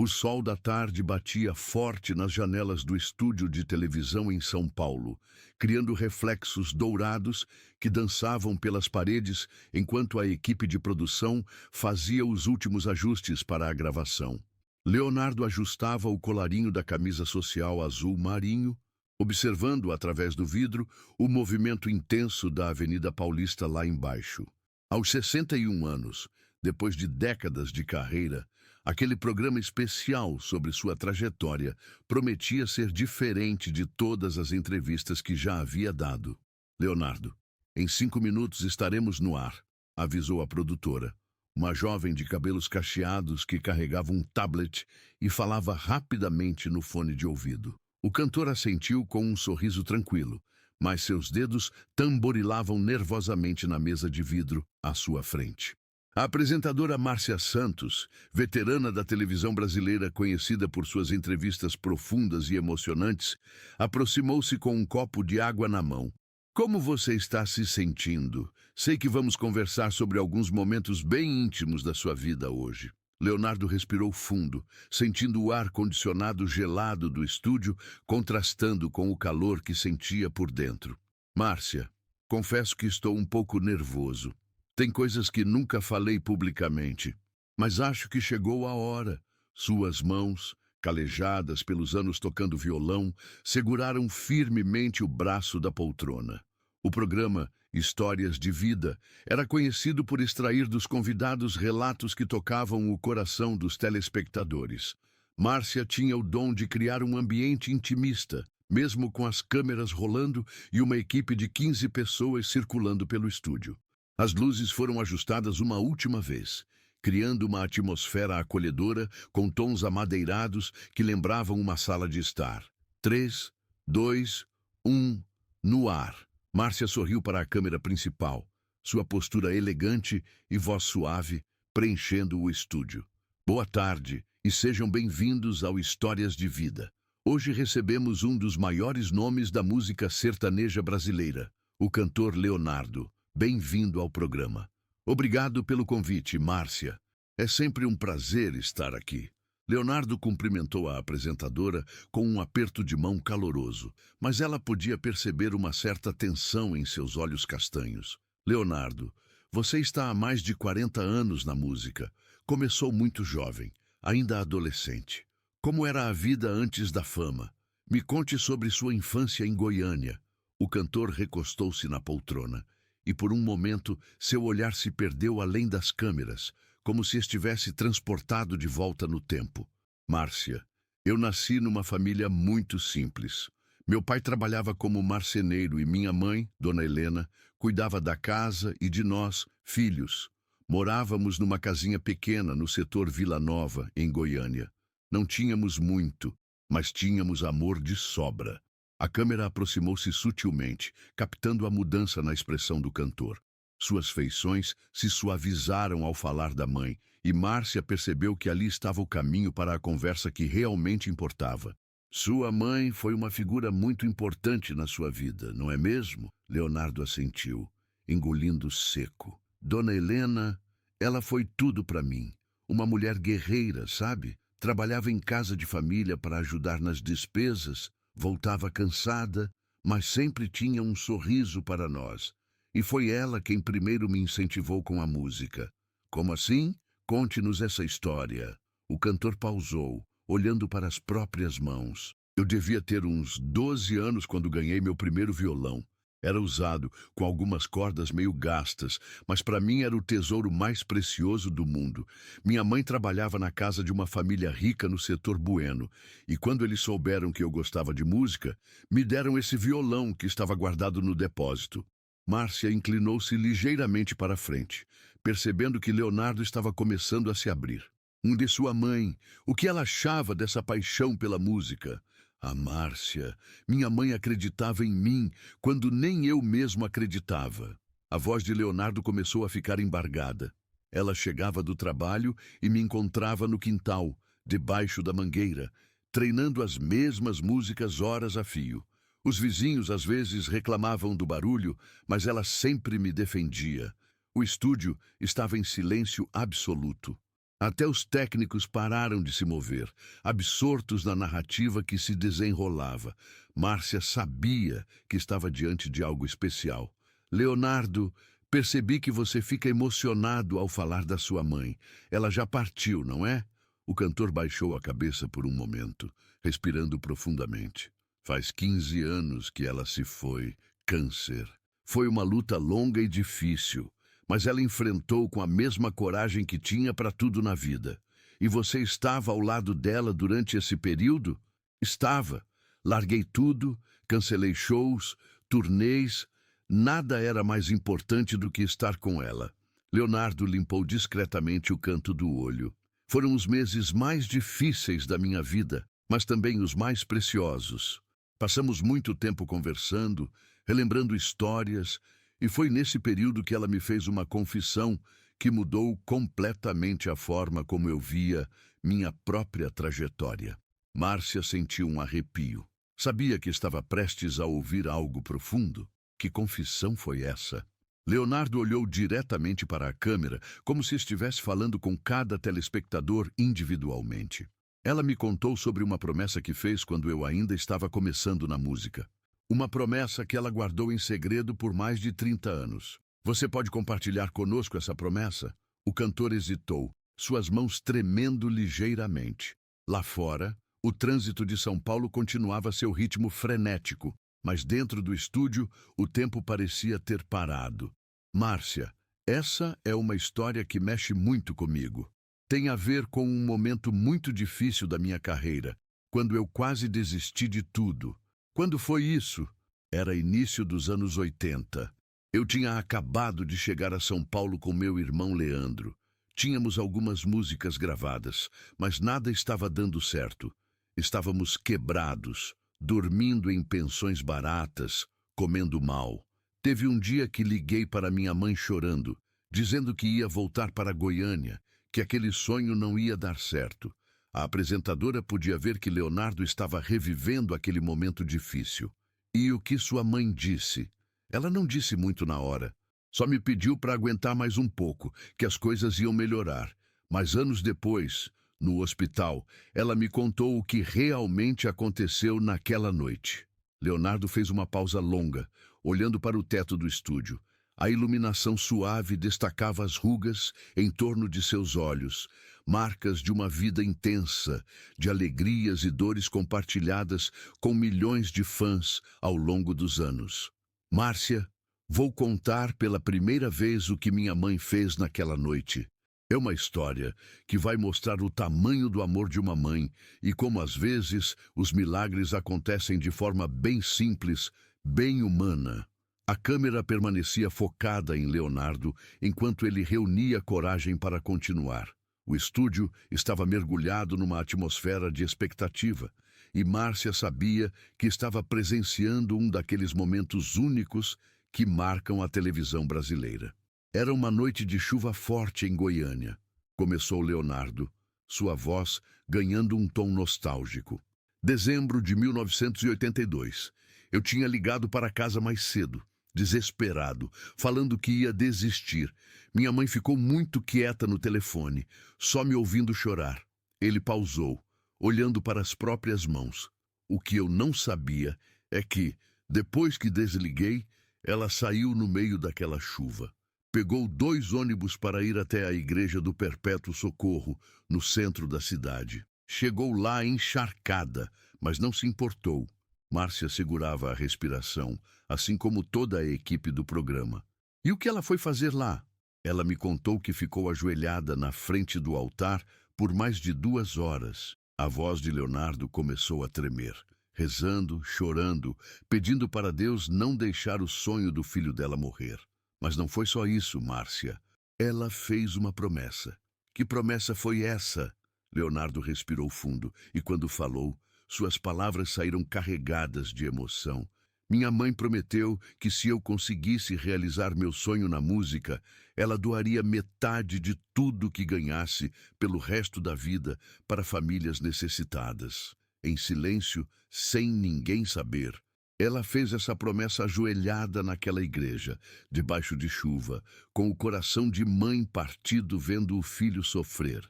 O sol da tarde batia forte nas janelas do estúdio de televisão em São Paulo, criando reflexos dourados que dançavam pelas paredes enquanto a equipe de produção fazia os últimos ajustes para a gravação. Leonardo ajustava o colarinho da camisa social azul marinho, observando através do vidro o movimento intenso da Avenida Paulista lá embaixo. Aos 61 anos, depois de décadas de carreira, aquele programa especial sobre sua trajetória prometia ser diferente de todas as entrevistas que já havia dado. Leonardo, em 5 minutos estaremos no ar, avisou a produtora. Uma jovem de cabelos cacheados que carregava um tablet e falava rapidamente no fone de ouvido. O cantor assentiu com um sorriso tranquilo, mas seus dedos tamborilavam nervosamente na mesa de vidro à sua frente. A apresentadora Márcia Santos, veterana da televisão brasileira conhecida por suas entrevistas profundas e emocionantes, aproximou-se com um copo de água na mão. Como você está se sentindo? Sei que vamos conversar sobre alguns momentos bem íntimos da sua vida hoje. Leonardo respirou fundo, sentindo o ar condicionado gelado do estúdio contrastando com o calor que sentia por dentro. Márcia, confesso que estou um pouco nervoso. Tem coisas que nunca falei publicamente, mas acho que chegou a hora. Suas mãos, calejadas pelos anos tocando violão, seguraram firmemente o braço da poltrona. O programa Histórias de Vida era conhecido por extrair dos convidados relatos que tocavam o coração dos telespectadores. Márcia tinha o dom de criar um ambiente intimista, mesmo com as câmeras rolando e uma equipe de 15 pessoas circulando pelo estúdio. As luzes foram ajustadas uma última vez, criando uma atmosfera acolhedora com tons amadeirados que lembravam uma sala de estar. 3, 2, 1, no ar. Márcia sorriu para a câmera principal, sua postura elegante e voz suave, preenchendo o estúdio. Boa tarde e sejam bem-vindos ao Histórias de Vida. Hoje recebemos um dos maiores nomes da música sertaneja brasileira, o cantor Leonardo. Bem-vindo ao programa. Obrigado pelo convite, Márcia. É sempre um prazer estar aqui. Leonardo cumprimentou a apresentadora com um aperto de mão caloroso, mas ela podia perceber uma certa tensão em seus olhos castanhos. Leonardo, você está há mais de 40 anos na música. Começou muito jovem, ainda adolescente. Como era a vida antes da fama? Me conte sobre sua infância em Goiânia. O cantor recostou-se na poltrona e por um momento seu olhar se perdeu além das câmeras, como se estivesse transportado de volta no tempo. Márcia, eu nasci numa família muito simples. Meu pai trabalhava como marceneiro e minha mãe, Dona Helena, cuidava da casa e de nós, filhos. Morávamos numa casinha pequena no setor Vila Nova, em Goiânia. Não tínhamos muito, mas tínhamos amor de sobra. A câmera aproximou-se sutilmente, captando a mudança na expressão do cantor. Suas feições se suavizaram ao falar da mãe, e Márcia percebeu que ali estava o caminho para a conversa que realmente importava. Sua mãe foi uma figura muito importante na sua vida, não é mesmo? Leonardo assentiu, engolindo seco. Dona Helena, ela foi tudo para mim. Uma mulher guerreira, sabe? Trabalhava em casa de família para ajudar nas despesas, voltava cansada, mas sempre tinha um sorriso para nós. E foi ela quem primeiro me incentivou com a música. Como assim? Conte-nos essa história. O cantor pausou, olhando para as próprias mãos. Eu devia ter uns 12 anos quando ganhei meu primeiro violão. Era usado, com algumas cordas meio gastas, mas para mim era o tesouro mais precioso do mundo. Minha mãe trabalhava na casa de uma família rica no setor Bueno, e quando eles souberam que eu gostava de música, me deram esse violão que estava guardado no depósito. Márcia inclinou-se ligeiramente para a frente, percebendo que Leonardo estava começando a se abrir. De sua mãe, o que ela achava dessa paixão pela música? Ah, Márcia, minha mãe acreditava em mim quando nem eu mesmo acreditava. A voz de Leonardo começou a ficar embargada. Ela chegava do trabalho e me encontrava no quintal, debaixo da mangueira, treinando as mesmas músicas horas a fio. Os vizinhos às vezes reclamavam do barulho, mas ela sempre me defendia. O estúdio estava em silêncio absoluto. Até os técnicos pararam de se mover, absortos na narrativa que se desenrolava. Márcia sabia que estava diante de algo especial. Leonardo, percebi que você fica emocionado ao falar da sua mãe. Ela já partiu, não é? O cantor baixou a cabeça por um momento, respirando profundamente. Faz 15 anos que ela se foi. Câncer. Foi uma luta longa e difícil, mas ela enfrentou com a mesma coragem que tinha para tudo na vida. E você estava ao lado dela durante esse período? Estava. Larguei tudo, cancelei shows, turnês. Nada era mais importante do que estar com ela. Leonardo limpou discretamente o canto do olho. Foram os meses mais difíceis da minha vida, mas também os mais preciosos. Passamos muito tempo conversando, relembrando histórias, e foi nesse período que ela me fez uma confissão que mudou completamente a forma como eu via minha própria trajetória. Márcia sentiu um arrepio. Sabia que estava prestes a ouvir algo profundo? Que confissão foi essa? Leonardo olhou diretamente para a câmera, como se estivesse falando com cada telespectador individualmente. Ela me contou sobre uma promessa que fez quando eu ainda estava começando na música. Uma promessa que ela guardou em segredo por mais de 30 anos. Você pode compartilhar conosco essa promessa? O cantor hesitou, suas mãos tremendo ligeiramente. Lá fora, o trânsito de São Paulo continuava seu ritmo frenético, mas dentro do estúdio, o tempo parecia ter parado. Márcia, essa é uma história que mexe muito comigo. Tem a ver com um momento muito difícil da minha carreira, quando eu quase desisti de tudo. Quando foi isso? Era início dos anos 80. Eu tinha acabado de chegar a São Paulo com meu irmão Leandro. Tínhamos algumas músicas gravadas, mas nada estava dando certo. Estávamos quebrados, dormindo em pensões baratas, comendo mal. Teve um dia que liguei para minha mãe chorando, dizendo que ia voltar para Goiânia, que aquele sonho não ia dar certo. A apresentadora podia ver que Leonardo estava revivendo aquele momento difícil. E o que sua mãe disse? Ela não disse muito na hora. Só me pediu para aguentar mais um pouco, que as coisas iam melhorar. Mas anos depois, no hospital, ela me contou o que realmente aconteceu naquela noite. Leonardo fez uma pausa longa, olhando para o teto do estúdio. A iluminação suave destacava as rugas em torno de seus olhos, marcas de uma vida intensa, de alegrias e dores compartilhadas com milhões de fãs ao longo dos anos. Márcia, vou contar pela primeira vez o que minha mãe fez naquela noite. É uma história que vai mostrar o tamanho do amor de uma mãe e como às vezes os milagres acontecem de forma bem simples, bem humana. A câmera permanecia focada em Leonardo enquanto ele reunia coragem para continuar. O estúdio estava mergulhado numa atmosfera de expectativa, e Márcia sabia que estava presenciando um daqueles momentos únicos que marcam a televisão brasileira. Era uma noite de chuva forte em Goiânia. Começou Leonardo, sua voz ganhando um tom nostálgico. Dezembro de 1982. Eu tinha ligado para casa mais cedo, desesperado, falando que ia desistir. Minha mãe ficou muito quieta no telefone, só me ouvindo chorar. Ele pausou, olhando para as próprias mãos. O que eu não sabia é que, depois que desliguei, ela saiu no meio daquela chuva. Pegou 2 ônibus para ir até a Igreja do Perpétuo Socorro, no centro da cidade. Chegou lá encharcada, mas não se importou. Márcia segurava a respiração, assim como toda a equipe do programa. E o que ela foi fazer lá? Ela me contou que ficou ajoelhada na frente do altar por mais de 2 horas. A voz de Leonardo começou a tremer, rezando, chorando, pedindo para Deus não deixar o sonho do filho dela morrer. Mas não foi só isso, Márcia. Ela fez uma promessa. Que promessa foi essa? Leonardo respirou fundo e, quando falou, suas palavras saíram carregadas de emoção. Minha mãe prometeu que se eu conseguisse realizar meu sonho na música, ela doaria metade de tudo que ganhasse pelo resto da vida para famílias necessitadas. Em silêncio, sem ninguém saber, ela fez essa promessa ajoelhada naquela igreja, debaixo de chuva, com o coração de mãe partido vendo o filho sofrer.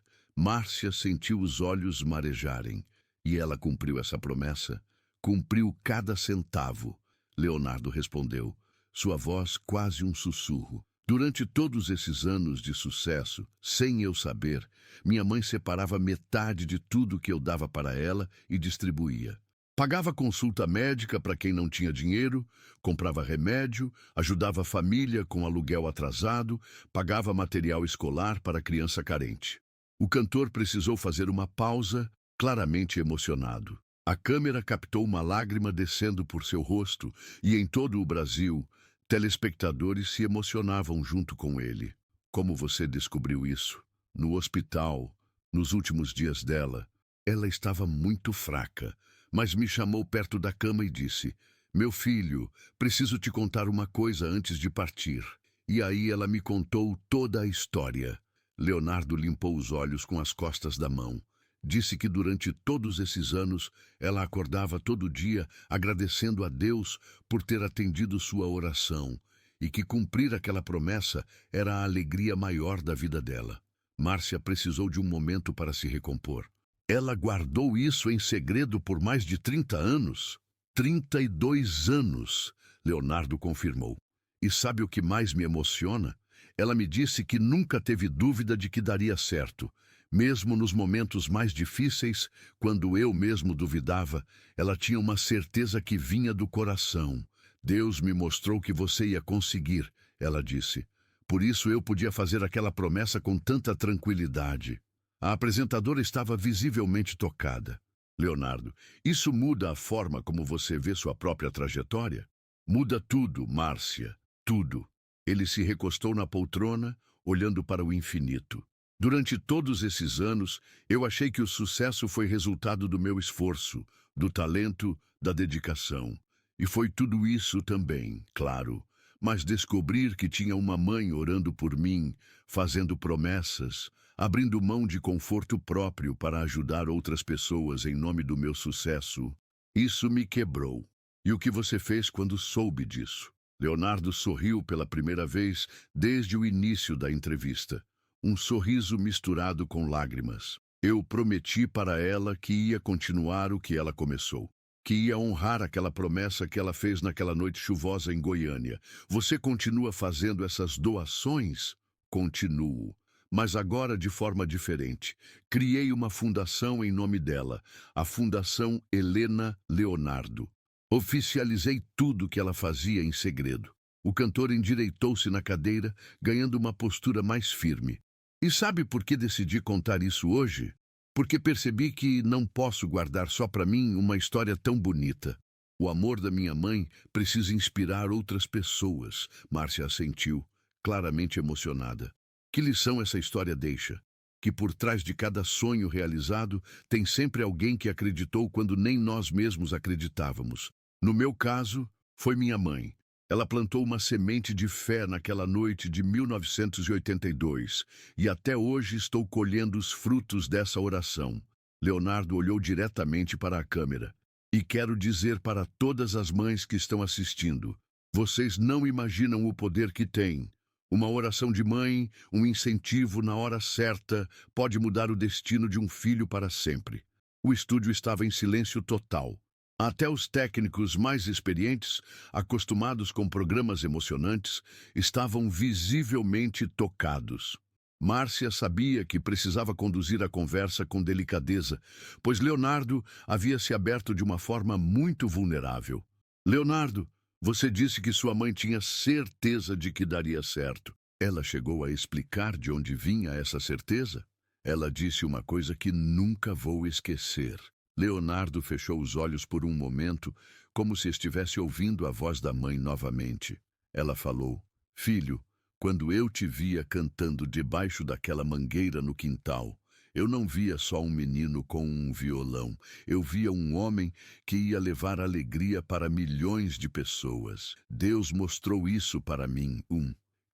Márcia sentiu os olhos marejarem. E ela cumpriu essa promessa? Cumpriu cada centavo. Leonardo respondeu, sua voz quase um sussurro. Durante todos esses anos de sucesso, sem eu saber, minha mãe separava metade de tudo que eu dava para ela e distribuía. Pagava consulta médica para quem não tinha dinheiro, comprava remédio, ajudava a família com aluguel atrasado, pagava material escolar para criança carente. O cantor precisou fazer uma pausa, claramente emocionado. A câmera captou uma lágrima descendo por seu rosto e em todo o Brasil, telespectadores se emocionavam junto com ele. Como você descobriu isso? No hospital, nos últimos dias dela. Ela estava muito fraca, mas me chamou perto da cama e disse, meu filho, preciso te contar uma coisa antes de partir. E aí ela me contou toda a história. Leonardo limpou os olhos com as costas da mão. Disse que durante todos esses anos ela acordava todo dia agradecendo a Deus por ter atendido sua oração e que cumprir aquela promessa era a alegria maior da vida dela. Márcia precisou de um momento para se recompor. Ela guardou isso em segredo por mais de 30 anos. 32 anos, Leonardo confirmou. E sabe o que mais me emociona? Ela me disse que nunca teve dúvida de que daria certo. Mesmo nos momentos mais difíceis, quando eu mesmo duvidava, ela tinha uma certeza que vinha do coração. Deus me mostrou que você ia conseguir, ela disse. Por isso eu podia fazer aquela promessa com tanta tranquilidade. A apresentadora estava visivelmente tocada. Leonardo, isso muda a forma como você vê sua própria trajetória? Muda tudo, Márcia, tudo. Ele se recostou na poltrona, olhando para o infinito. Durante todos esses anos, eu achei que o sucesso foi resultado do meu esforço, do talento, da dedicação. E foi tudo isso também, claro. Mas descobrir que tinha uma mãe orando por mim, fazendo promessas, abrindo mão de conforto próprio para ajudar outras pessoas em nome do meu sucesso, isso me quebrou. E o que você fez quando soube disso? Leonardo sorriu pela primeira vez desde o início da entrevista. Um sorriso misturado com lágrimas. Eu prometi para ela que ia continuar o que ela começou. Que ia honrar aquela promessa que ela fez naquela noite chuvosa em Goiânia. Você continua fazendo essas doações? Continuo. Mas agora de forma diferente. Criei uma fundação em nome dela, a Fundação Helena Leonardo. Oficializei tudo que ela fazia em segredo. O cantor endireitou-se na cadeira, ganhando uma postura mais firme. E sabe por que decidi contar isso hoje? Porque percebi que não posso guardar só para mim uma história tão bonita. O amor da minha mãe precisa inspirar outras pessoas, Márcia assentiu, claramente emocionada. Que lição essa história deixa? Que por trás de cada sonho realizado tem sempre alguém que acreditou quando nem nós mesmos acreditávamos. No meu caso, foi minha mãe. Ela plantou uma semente de fé naquela noite de 1982 e até hoje estou colhendo os frutos dessa oração. Leonardo olhou diretamente para a câmera. E quero dizer para todas as mães que estão assistindo, vocês não imaginam o poder que tem. Uma oração de mãe, um incentivo na hora certa, pode mudar o destino de um filho para sempre. O estúdio estava em silêncio total. Até os técnicos mais experientes, acostumados com programas emocionantes, estavam visivelmente tocados. Márcia sabia que precisava conduzir a conversa com delicadeza, pois Leonardo havia se aberto de uma forma muito vulnerável. Leonardo, você disse que sua mãe tinha certeza de que daria certo. Ela chegou a explicar de onde vinha essa certeza? Ela disse uma coisa que nunca vou esquecer. Leonardo fechou os olhos por um momento, como se estivesse ouvindo a voz da mãe novamente. Ela falou, filho, quando eu te via cantando debaixo daquela mangueira no quintal, eu não via só um menino com um violão, eu via um homem que ia levar alegria para milhões de pessoas. Deus mostrou isso para mim.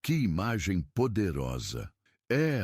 Que imagem poderosa!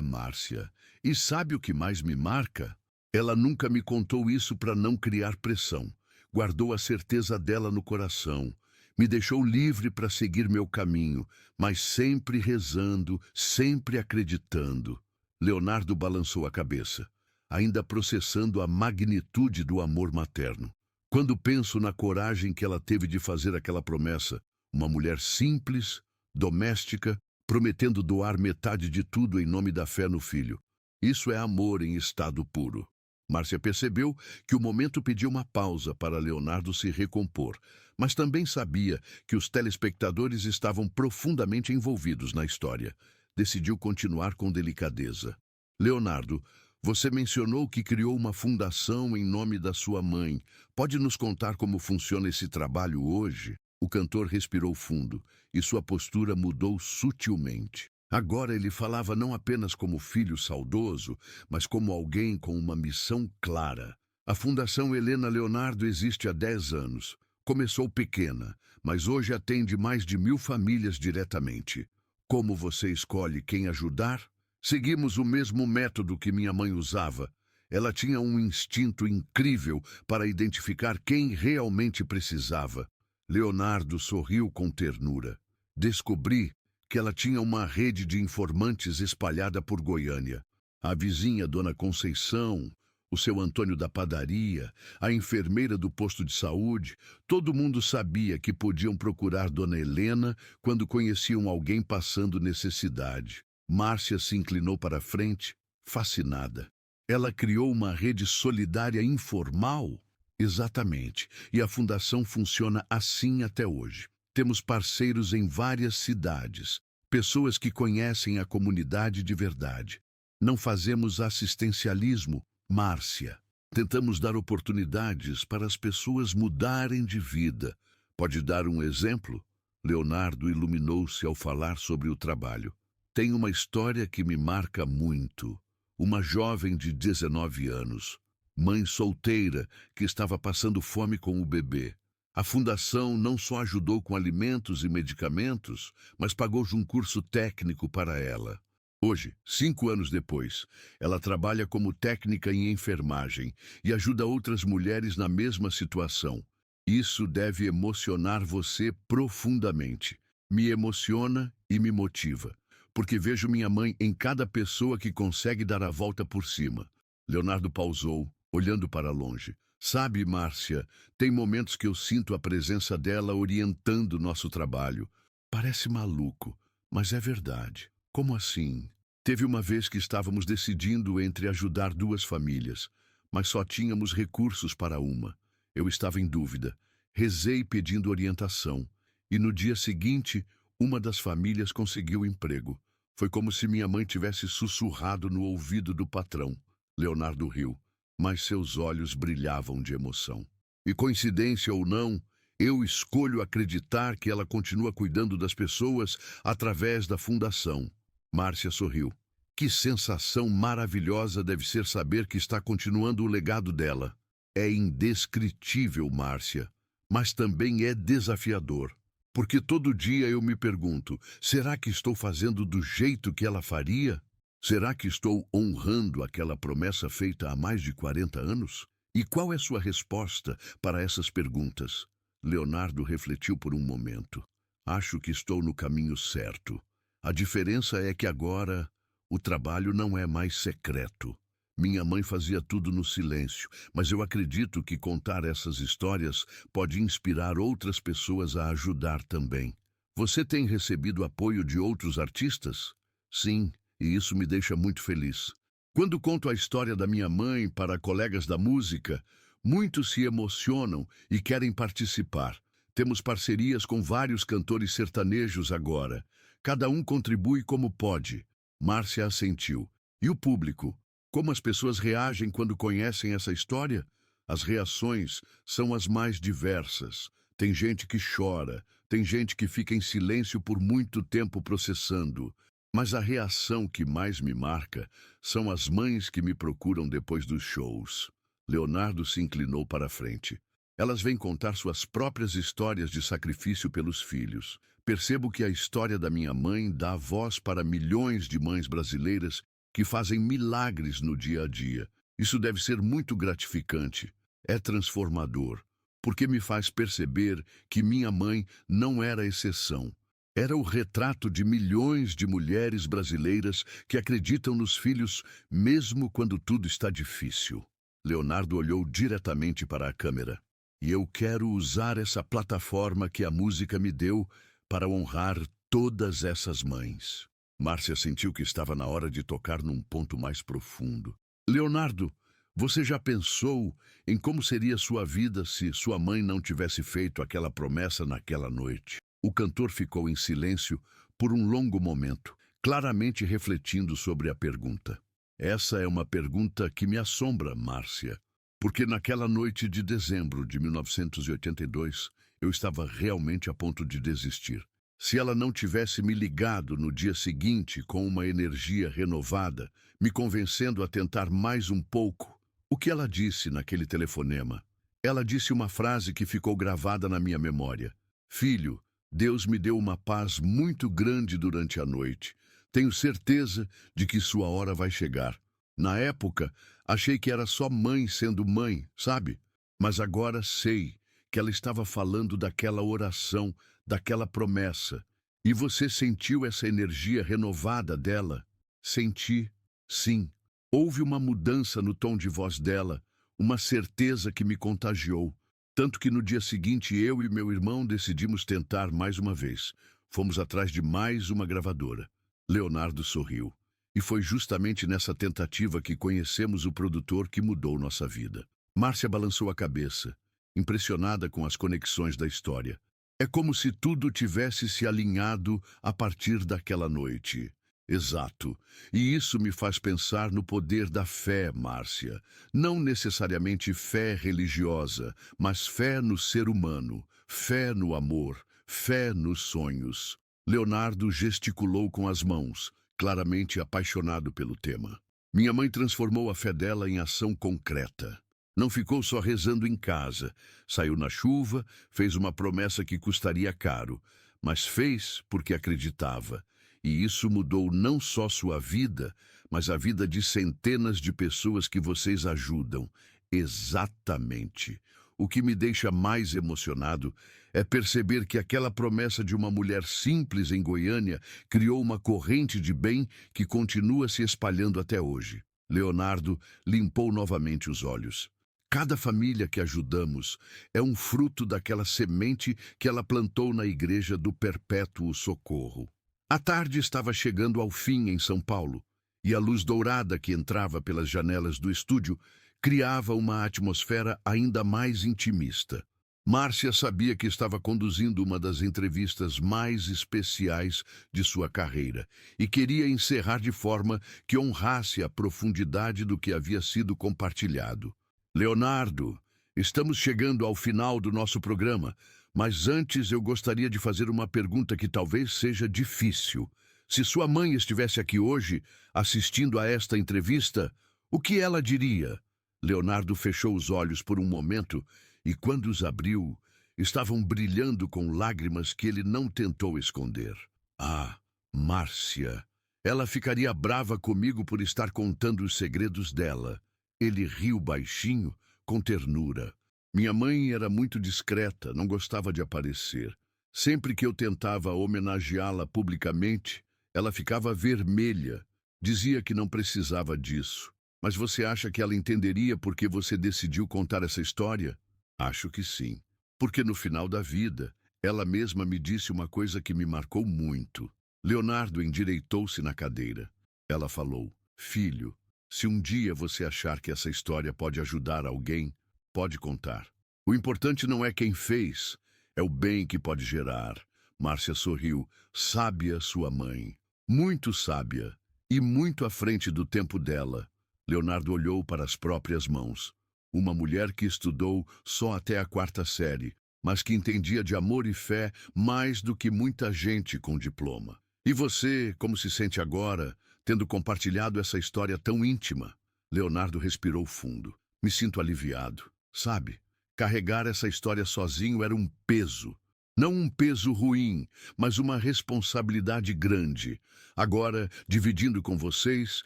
Márcia, e sabe o que mais me marca? Ela nunca me contou isso para não criar pressão. Guardou a certeza dela no coração. Me deixou livre para seguir meu caminho, mas sempre rezando, sempre acreditando. Leonardo balançou a cabeça, ainda processando a magnitude do amor materno. Quando penso na coragem que ela teve de fazer aquela promessa, uma mulher simples, doméstica, prometendo doar metade de tudo em nome da fé no filho. Isso é amor em estado puro. Márcia percebeu que o momento pedia uma pausa para Leonardo se recompor, mas também sabia que os telespectadores estavam profundamente envolvidos na história. Decidiu continuar com delicadeza. Leonardo, você mencionou que criou uma fundação em nome da sua mãe. Pode nos contar como funciona esse trabalho hoje? O cantor respirou fundo e sua postura mudou sutilmente. Agora ele falava não apenas como filho saudoso, mas como alguém com uma missão clara. A Fundação Helena Leonardo existe há 10 anos. Começou pequena, mas hoje atende mais de 1000 famílias diretamente. Como você escolhe quem ajudar? Seguimos o mesmo método que minha mãe usava. Ela tinha um instinto incrível para identificar quem realmente precisava. Leonardo sorriu com ternura. Descobri que ela tinha uma rede de informantes espalhada por Goiânia. A vizinha Dona Conceição, o seu Antônio da padaria, a enfermeira do posto de saúde, todo mundo sabia que podiam procurar Dona Helena quando conheciam alguém passando necessidade. Márcia se inclinou para a frente, fascinada. Ela criou uma rede solidária informal? Exatamente, e a fundação funciona assim até hoje. Temos parceiros em várias cidades, pessoas que conhecem a comunidade de verdade. Não fazemos assistencialismo, Márcia. Tentamos dar oportunidades para as pessoas mudarem de vida. Pode dar um exemplo? Leonardo iluminou-se ao falar sobre o trabalho. Tem uma história que me marca muito. Uma jovem de 19 anos, mãe solteira, que estava passando fome com o bebê. A fundação não só ajudou com alimentos e medicamentos, mas pagou um curso técnico para ela. Hoje, 5 anos depois, ela trabalha como técnica em enfermagem e ajuda outras mulheres na mesma situação. Isso deve emocionar você profundamente. Me emociona e me motiva, porque vejo minha mãe em cada pessoa que consegue dar a volta por cima. Leonardo pausou, olhando para longe. Sabe, Márcia, tem momentos que eu sinto a presença dela orientando nosso trabalho. Parece maluco, mas é verdade. Como assim? Teve uma vez que estávamos decidindo entre ajudar 2 famílias, mas só tínhamos recursos para uma. Eu estava em dúvida. Rezei pedindo orientação. E no dia seguinte, uma das famílias conseguiu emprego. Foi como se minha mãe tivesse sussurrado no ouvido do patrão. Leonardo riu, mas seus olhos brilhavam de emoção. E coincidência ou não, eu escolho acreditar que ela continua cuidando das pessoas através da fundação. Márcia sorriu. Que sensação maravilhosa deve ser saber que está continuando o legado dela. É indescritível, Márcia, mas também é desafiador. Porque todo dia eu me pergunto, será que estou fazendo do jeito que ela faria? Será que estou honrando aquela promessa feita há mais de 40 anos? E qual é sua resposta para essas perguntas? Leonardo refletiu por um momento. Acho que estou no caminho certo. A diferença é que agora o trabalho não é mais secreto. Minha mãe fazia tudo no silêncio, mas eu acredito que contar essas histórias pode inspirar outras pessoas a ajudar também. Você tem recebido apoio de outros artistas? Sim, e isso me deixa muito feliz. Quando conto a história da minha mãe para colegas da música, muitos se emocionam e querem participar. Temos parcerias com vários cantores sertanejos agora. Cada um contribui como pode. Márcia assentiu. E o público? Como as pessoas reagem quando conhecem essa história? As reações são as mais diversas. Tem gente que chora, tem gente que fica em silêncio por muito tempo processando. Mas a reação que mais me marca são as mães que me procuram depois dos shows. Leonardo se inclinou para a frente. Elas vêm contar suas próprias histórias de sacrifício pelos filhos. Percebo que a história da minha mãe dá voz para milhões de mães brasileiras que fazem milagres no dia a dia. Isso deve ser muito gratificante. É transformador, porque me faz perceber que minha mãe não era exceção. Era o retrato de milhões de mulheres brasileiras que acreditam nos filhos mesmo quando tudo está difícil. Leonardo olhou diretamente para a câmera. E eu quero usar essa plataforma que a música me deu para honrar todas essas mães. Márcia sentiu que estava na hora de tocar num ponto mais profundo. Leonardo, você já pensou em como seria sua vida se sua mãe não tivesse feito aquela promessa naquela noite? O cantor ficou em silêncio por um longo momento, claramente refletindo sobre a pergunta. Essa é uma pergunta que me assombra, Márcia, porque naquela noite de dezembro de 1982, eu estava realmente a ponto de desistir. Se ela não tivesse me ligado no dia seguinte com uma energia renovada, me convencendo a tentar mais um pouco, o que ela disse naquele telefonema? Ela disse uma frase que ficou gravada na minha memória. Filho, Deus me deu uma paz muito grande durante a noite. Tenho certeza de que sua hora vai chegar. Na época, achei que era só mãe sendo mãe, sabe? Mas agora sei que ela estava falando daquela oração, daquela promessa. E você sentiu essa energia renovada dela? Senti, sim. Houve uma mudança no tom de voz dela, uma certeza que me contagiou. Tanto que no dia seguinte eu e meu irmão decidimos tentar mais uma vez. Fomos atrás de mais uma gravadora. Leonardo sorriu. E foi justamente nessa tentativa que conhecemos o produtor que mudou nossa vida. Márcia balançou a cabeça, impressionada com as conexões da história. É como se tudo tivesse se alinhado a partir daquela noite. Exato. E isso me faz pensar no poder da fé, Márcia. Não necessariamente fé religiosa, mas fé no ser humano, fé no amor, fé nos sonhos. Leonardo gesticulou com as mãos, claramente apaixonado pelo tema. Minha mãe transformou a fé dela em ação concreta. Não ficou só rezando em casa. Saiu na chuva, fez uma promessa que custaria caro, mas fez porque acreditava. E isso mudou não só sua vida, mas a vida de centenas de pessoas que vocês ajudam. Exatamente. O que me deixa mais emocionado é perceber que aquela promessa de uma mulher simples em Goiânia criou uma corrente de bem que continua se espalhando até hoje. Leonardo limpou novamente os olhos. Cada família que ajudamos é um fruto daquela semente que ela plantou na igreja do Perpétuo Socorro. A tarde estava chegando ao fim em São Paulo, e a luz dourada que entrava pelas janelas do estúdio criava uma atmosfera ainda mais intimista. Márcia sabia que estava conduzindo uma das entrevistas mais especiais de sua carreira e queria encerrar de forma que honrasse a profundidade do que havia sido compartilhado. Leonardo, estamos chegando ao final do nosso programa, mas antes eu gostaria de fazer uma pergunta que talvez seja difícil. Se sua mãe estivesse aqui hoje, assistindo a esta entrevista, o que ela diria? Leonardo fechou os olhos por um momento e, quando os abriu, estavam brilhando com lágrimas que ele não tentou esconder. Ah, Márcia! Ela ficaria brava comigo por estar contando os segredos dela. Ele riu baixinho, com ternura. Minha mãe era muito discreta, não gostava de aparecer. Sempre que eu tentava homenageá-la publicamente, ela ficava vermelha. Dizia que não precisava disso. Mas você acha que ela entenderia por que você decidiu contar essa história? Acho que sim. Porque no final da vida, ela mesma me disse uma coisa que me marcou muito. Leonardo endireitou-se na cadeira. Ela falou: Filho, se um dia você achar que essa história pode ajudar alguém, pode contar. O importante não é quem fez, é o bem que pode gerar. Márcia sorriu. Sábia sua mãe. Muito sábia. E muito à frente do tempo dela. Leonardo olhou para as próprias mãos. Uma mulher que estudou só até a 4ª série, mas que entendia de amor e fé mais do que muita gente com diploma. E você, como se sente agora, tendo compartilhado essa história tão íntima? Leonardo respirou fundo. Me sinto aliviado. Sabe, carregar essa história sozinho era um peso. Não um peso ruim, mas uma responsabilidade grande. Agora, dividindo com vocês,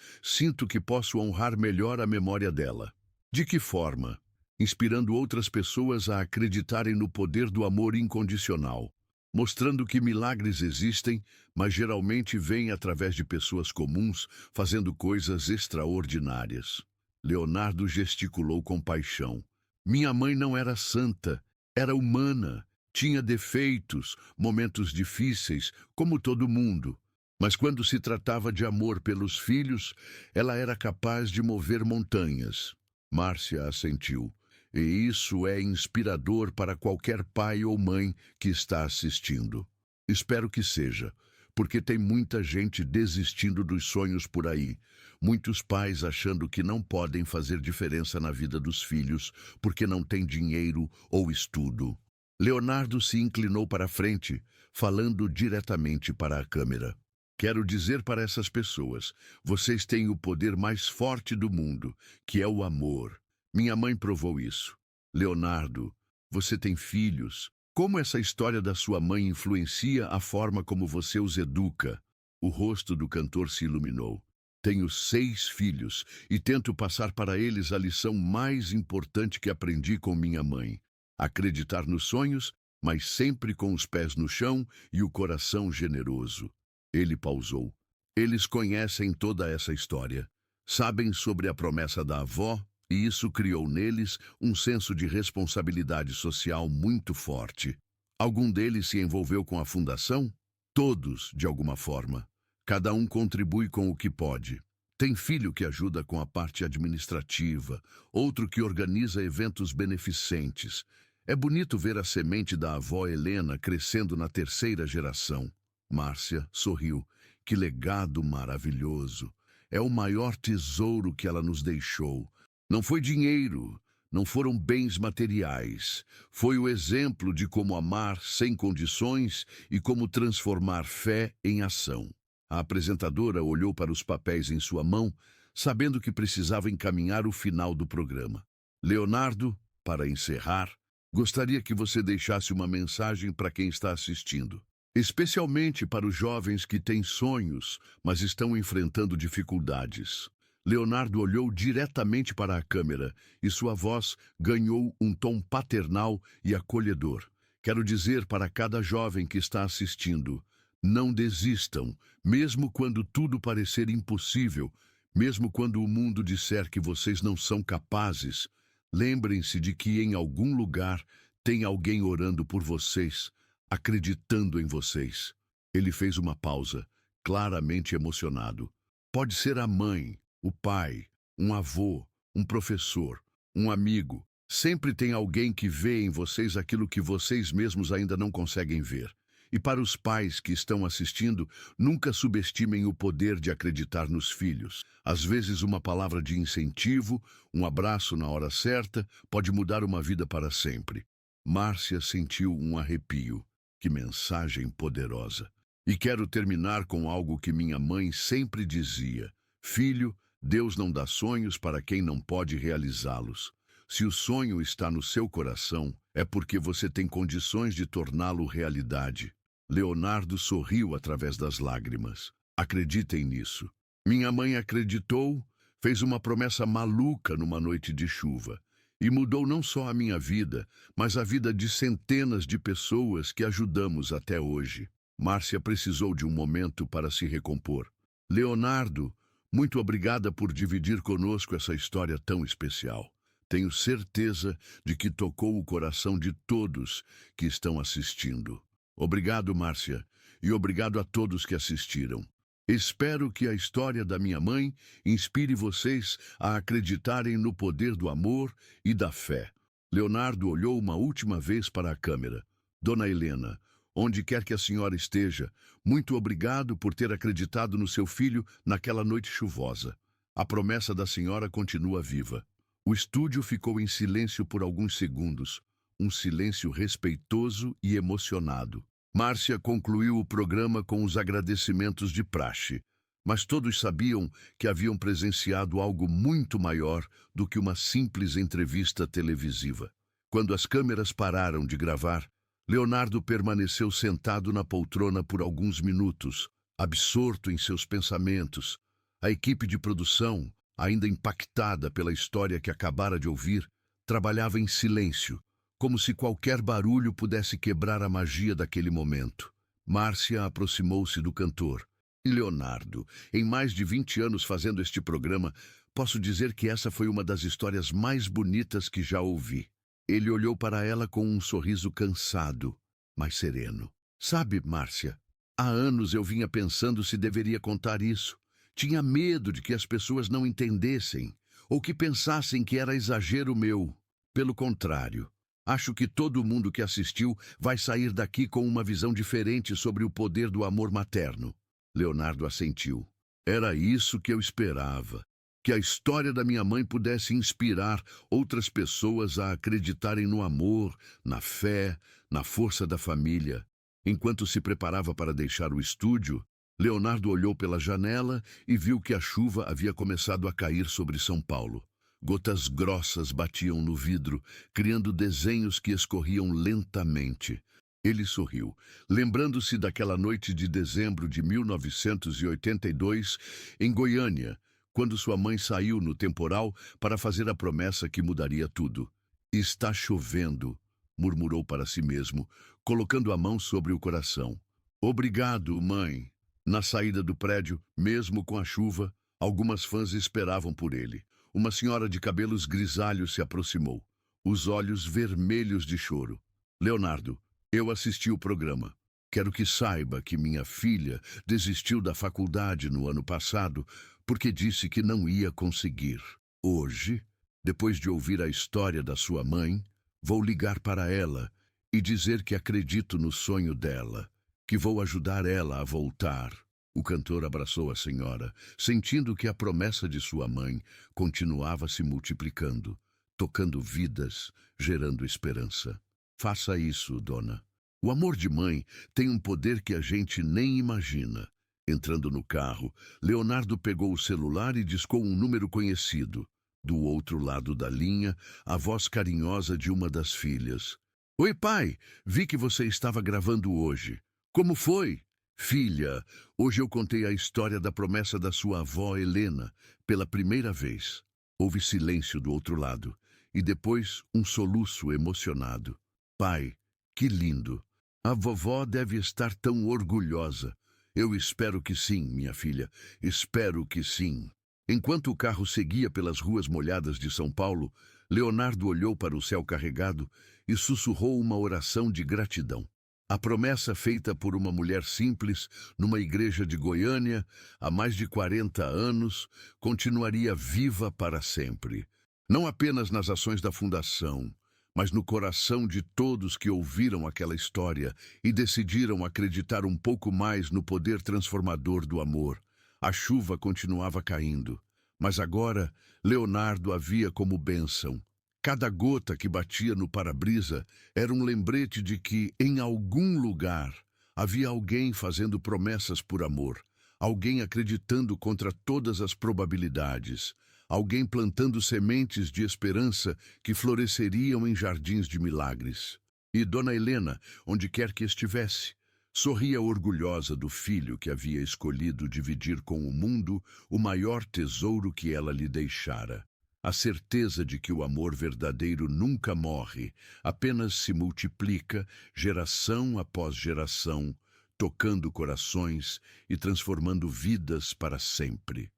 sinto que posso honrar melhor a memória dela. De que forma? Inspirando outras pessoas a acreditarem no poder do amor incondicional. mostrando que milagres existem, mas geralmente vêm através de pessoas comuns fazendo coisas extraordinárias. Leonardo gesticulou com paixão. Minha mãe não era santa, era humana, tinha defeitos, momentos difíceis, como todo mundo. Mas quando se tratava de amor pelos filhos, ela era capaz de mover montanhas. Márcia assentiu. E isso é inspirador para qualquer pai ou mãe que está assistindo. Espero que seja, porque tem muita gente desistindo dos sonhos por aí. Muitos pais achando que não podem fazer diferença na vida dos filhos porque não têm dinheiro ou estudo. Leonardo se inclinou para a frente, falando diretamente para a câmera. Quero dizer para essas pessoas, vocês têm o poder mais forte do mundo, que é o amor. Minha mãe provou isso. Leonardo, você tem filhos. Como essa história da sua mãe influencia a forma como você os educa? O rosto do cantor se iluminou. Tenho 6 filhos e tento passar para eles a lição mais importante que aprendi com minha mãe. Acreditar nos sonhos, mas sempre com os pés no chão e o coração generoso. Ele pausou. Eles conhecem toda essa história. Sabem sobre a promessa da avó, e isso criou neles um senso de responsabilidade social muito forte. Algum deles se envolveu com a fundação? Todos, de alguma forma. Cada um contribui com o que pode. Tem filho que ajuda com a parte administrativa, outro que organiza eventos beneficentes. É bonito ver a semente da avó Helena crescendo na 3ª geração. Márcia sorriu. Que legado maravilhoso! É o maior tesouro que ela nos deixou. Não foi dinheiro, não foram bens materiais. Foi o exemplo de como amar sem condições e como transformar fé em ação. A apresentadora olhou para os papéis em sua mão, sabendo que precisava encaminhar o final do programa. Leonardo, para encerrar, gostaria que você deixasse uma mensagem para quem está assistindo. Especialmente para os jovens que têm sonhos, mas estão enfrentando dificuldades. Leonardo olhou diretamente para a câmera e sua voz ganhou um tom paternal e acolhedor. Quero dizer para cada jovem que está assistindo, não desistam, mesmo quando tudo parecer impossível, mesmo quando o mundo disser que vocês não são capazes. Lembrem-se de que em algum lugar tem alguém orando por vocês, acreditando em vocês. Ele fez uma pausa, claramente emocionado. Pode ser a mãe, o pai, um avô, um professor, um amigo. Sempre tem alguém que vê em vocês aquilo que vocês mesmos ainda não conseguem ver. E para os pais que estão assistindo, nunca subestimem o poder de acreditar nos filhos. Às vezes uma palavra de incentivo, um abraço na hora certa, pode mudar uma vida para sempre. Márcia sentiu um arrepio. Que mensagem poderosa! E quero terminar com algo que minha mãe sempre dizia. Filho, Deus não dá sonhos para quem não pode realizá-los. Se o sonho está no seu coração, é porque você tem condições de torná-lo realidade. Leonardo sorriu através das lágrimas. Acreditem nisso. Minha mãe acreditou, fez uma promessa maluca numa noite de chuva. E mudou não só a minha vida, mas a vida de centenas de pessoas que ajudamos até hoje. Márcia precisou de um momento para se recompor. Leonardo, muito obrigada por dividir conosco essa história tão especial. Tenho certeza de que tocou o coração de todos que estão assistindo. Obrigado, Márcia, e obrigado a todos que assistiram. Espero que a história da minha mãe inspire vocês a acreditarem no poder do amor e da fé. Leonardo olhou uma última vez para a câmera. Dona Helena, onde quer que a senhora esteja, muito obrigado por ter acreditado no seu filho naquela noite chuvosa. A promessa da senhora continua viva. O estúdio ficou em silêncio por alguns segundos, um silêncio respeitoso e emocionado. Márcia concluiu o programa com os agradecimentos de praxe, mas todos sabiam que haviam presenciado algo muito maior do que uma simples entrevista televisiva. Quando as câmeras pararam de gravar, Leonardo permaneceu sentado na poltrona por alguns minutos, absorto em seus pensamentos. A equipe de produção, ainda impactada pela história que acabara de ouvir, trabalhava em silêncio, como se qualquer barulho pudesse quebrar a magia daquele momento. Márcia aproximou-se do cantor. Leonardo, em mais de 20 anos fazendo este programa, posso dizer que essa foi uma das histórias mais bonitas que já ouvi. Ele olhou para ela com um sorriso cansado, mas sereno. Sabe, Márcia, há anos eu vinha pensando se deveria contar isso. Tinha medo de que as pessoas não entendessem, ou que pensassem que era exagero meu. Pelo contrário, acho que todo mundo que assistiu vai sair daqui com uma visão diferente sobre o poder do amor materno. Leonardo assentiu. Era isso que eu esperava. Que a história da minha mãe pudesse inspirar outras pessoas a acreditarem no amor, na fé, na força da família. Enquanto se preparava para deixar o estúdio, Leonardo olhou pela janela e viu que a chuva havia começado a cair sobre São Paulo. Gotas grossas batiam no vidro, criando desenhos que escorriam lentamente. Ele sorriu, lembrando-se daquela noite de dezembro de 1982, em Goiânia, quando sua mãe saiu no temporal para fazer a promessa que mudaria tudo. "Está chovendo", murmurou para si mesmo, colocando a mão sobre o coração. "Obrigado, mãe." Na saída do prédio, mesmo com a chuva, algumas fãs esperavam por ele. Uma senhora de cabelos grisalhos se aproximou, os olhos vermelhos de choro. "Leonardo, eu assisti o programa. Quero que saiba que minha filha desistiu da faculdade no ano passado porque disse que não ia conseguir. Hoje, depois de ouvir a história da sua mãe, vou ligar para ela e dizer que acredito no sonho dela, que vou ajudar ela a voltar." O cantor abraçou a senhora, sentindo que a promessa de sua mãe continuava se multiplicando, tocando vidas, gerando esperança. "Faça isso, dona. O amor de mãe tem um poder que a gente nem imagina." Entrando no carro, Leonardo pegou o celular e discou um número conhecido. Do outro lado da linha, a voz carinhosa de uma das filhas. "Oi, pai, vi que você estava gravando hoje. Como foi?" "Filha, hoje eu contei a história da promessa da sua avó Helena, pela primeira vez." Houve silêncio do outro lado, e depois um soluço emocionado. "Pai, que lindo. A vovó deve estar tão orgulhosa." "Eu espero que sim, minha filha, espero que sim." Enquanto o carro seguia pelas ruas molhadas de São Paulo, Leonardo olhou para o céu carregado e sussurrou uma oração de gratidão. A promessa feita por uma mulher simples, numa igreja de Goiânia, há mais de 40 anos, continuaria viva para sempre. Não apenas nas ações da fundação, mas no coração de todos que ouviram aquela história e decidiram acreditar um pouco mais no poder transformador do amor. A chuva continuava caindo, mas agora Leonardo a via como bênção. Cada gota que batia no para-brisa era um lembrete de que, em algum lugar, havia alguém fazendo promessas por amor, alguém acreditando contra todas as probabilidades, alguém plantando sementes de esperança que floresceriam em jardins de milagres. E Dona Helena, onde quer que estivesse, sorria orgulhosa do filho que havia escolhido dividir com o mundo o maior tesouro que ela lhe deixara. A certeza de que o amor verdadeiro nunca morre, apenas se multiplica, geração após geração, tocando corações e transformando vidas para sempre.